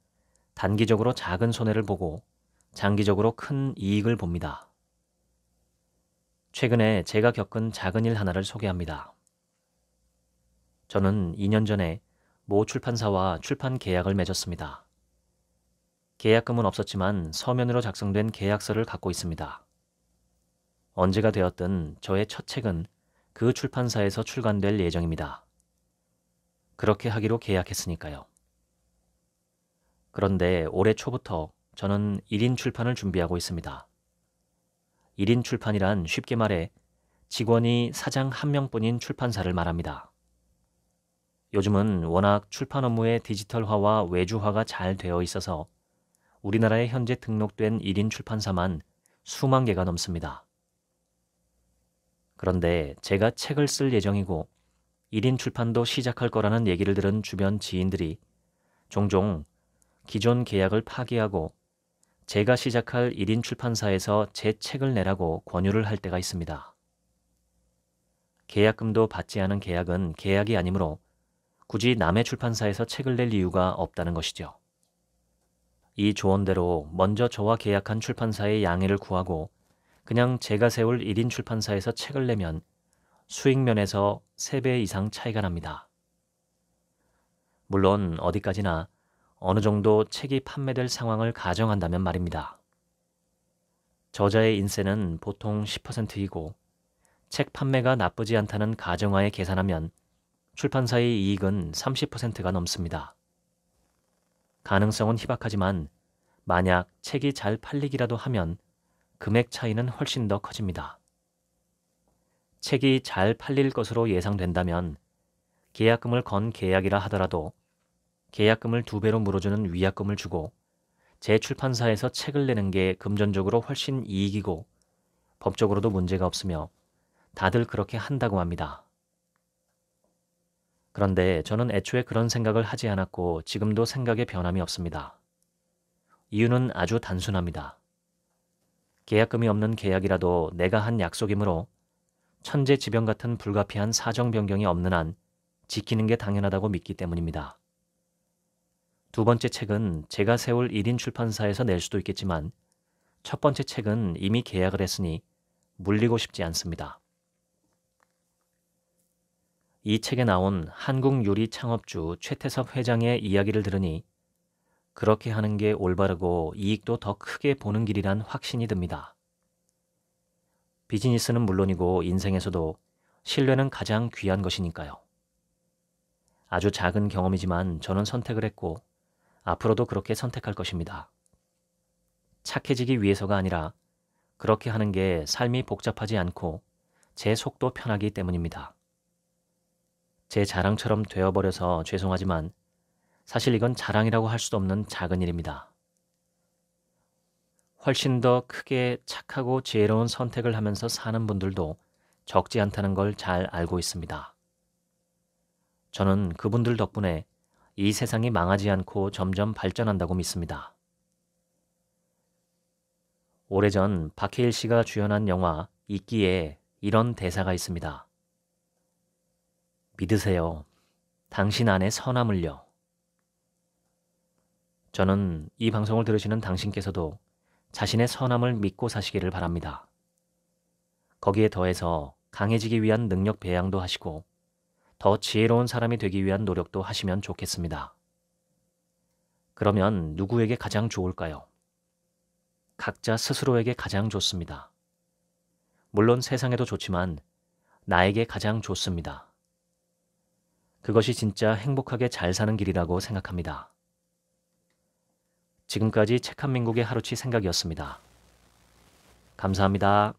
단기적으로 작은 손해를 보고 장기적으로 큰 이익을 봅니다. 최근에 제가 겪은 작은 일 하나를 소개합니다. 저는 2년 전에 모 출판사와 출판 계약을 맺었습니다. 계약금은 없었지만 서면으로 작성된 계약서를 갖고 있습니다. 언제가 되었든 저의 첫 책은 그 출판사에서 출간될 예정입니다. 그렇게 하기로 계약했으니까요. 그런데 올해 초부터 저는 1인 출판을 준비하고 있습니다. 1인 출판이란 쉽게 말해 직원이 사장 한 명뿐인 출판사를 말합니다. 요즘은 워낙 출판 업무의 디지털화와 외주화가 잘 되어 있어서 우리나라에 현재 등록된 1인 출판사만 수만 개가 넘습니다. 그런데 제가 책을 쓸 예정이고 1인 출판도 시작할 거라는 얘기를 들은 주변 지인들이 종종 기존 계약을 파기하고 제가 시작할 1인 출판사에서 제 책을 내라고 권유를 할 때가 있습니다. 계약금도 받지 않은 계약은 계약이 아니므로 굳이 남의 출판사에서 책을 낼 이유가 없다는 것이죠. 이 조언대로 먼저 저와 계약한 출판사의 양해를 구하고 그냥 제가 세울 1인 출판사에서 책을 내면 수익 면에서 3배 이상 차이가 납니다. 물론 어디까지나 어느 정도 책이 판매될 상황을 가정한다면 말입니다. 저자의 인세는 보통 10%이고 책 판매가 나쁘지 않다는 가정하에 계산하면 출판사의 이익은 30%가 넘습니다. 가능성은 희박하지만 만약 책이 잘 팔리기라도 하면 금액 차이는 훨씬 더 커집니다. 책이 잘 팔릴 것으로 예상된다면 계약금을 건 계약이라 하더라도 계약금을 2배로 물어주는 위약금을 주고 제 출판사에서 책을 내는 게 금전적으로 훨씬 이익이고 법적으로도 문제가 없으며 다들 그렇게 한다고 합니다. 그런데 저는 애초에 그런 생각을 하지 않았고 지금도 생각에 변함이 없습니다. 이유는 아주 단순합니다. 계약금이 없는 계약이라도 내가 한 약속이므로 천재지변 같은 불가피한 사정 변경이 없는 한 지키는 게 당연하다고 믿기 때문입니다. 두 번째 책은 제가 세울 1인 출판사에서 낼 수도 있겠지만 첫 번째 책은 이미 계약을 했으니 물리고 싶지 않습니다. 이 책에 나온 한국유리 창업주 최태섭 회장의 이야기를 들으니 그렇게 하는 게 올바르고 이익도 더 크게 보는 길이란 확신이 듭니다. 비즈니스는 물론이고 인생에서도 신뢰는 가장 귀한 것이니까요. 아주 작은 경험이지만 저는 선택을 했고 앞으로도 그렇게 선택할 것입니다. 착해지기 위해서가 아니라 그렇게 하는 게 삶이 복잡하지 않고 제 속도 편하기 때문입니다. 제 자랑처럼 되어버려서 죄송하지만 사실 이건 자랑이라고 할 수도 없는 작은 일입니다. 훨씬 더 크게 착하고 지혜로운 선택을 하면서 사는 분들도 적지 않다는 걸 잘 알고 있습니다. 저는 그분들 덕분에 이 세상이 망하지 않고 점점 발전한다고 믿습니다. 오래전 박해일 씨가 주연한 영화 있기에 이런 대사가 있습니다. 믿으세요. 당신 안에 선함을요. 저는 이 방송을 들으시는 당신께서도 자신의 선함을 믿고 사시기를 바랍니다. 거기에 더해서 강해지기 위한 능력 배양도 하시고 더 지혜로운 사람이 되기 위한 노력도 하시면 좋겠습니다. 그러면 누구에게 가장 좋을까요? 각자 스스로에게 가장 좋습니다. 물론 세상에도 좋지만 나에게 가장 좋습니다. 그것이 진짜 행복하게 잘 사는 길이라고 생각합니다. 지금까지 책 한 민국의 하루치 생각이었습니다. 감사합니다.